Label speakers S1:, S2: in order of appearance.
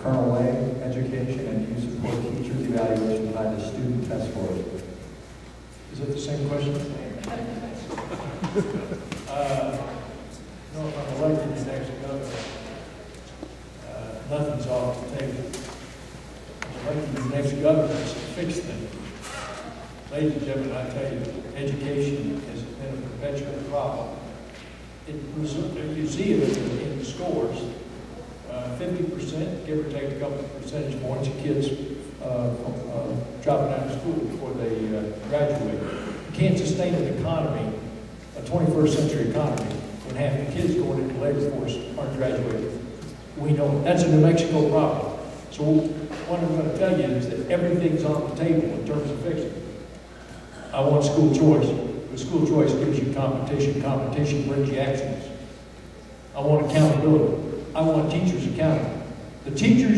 S1: Colonel Lang education, and do you support teachers' evaluation by the student test scores?
S2: Is it the same question? No, if I'm elected as next governor, nothing's off the table. If I'm elected as next governor, it's a fixed thing. Ladies and gentlemen, I tell you, education has been a perpetual problem. You see it in the scores. 50%, give or take a couple of percentage points, of kids dropping out of school before they graduate. You can't sustain an economy, a 21st century economy, when half the kids going into the labor force aren't graduating. We know that's a New Mexico problem. So what I'm going to tell you is that everything's on the table in terms of fixing it. I want school choice. But school choice gives you competition. Competition brings you excellence. I want accountability. I want teachers accountable. The teachers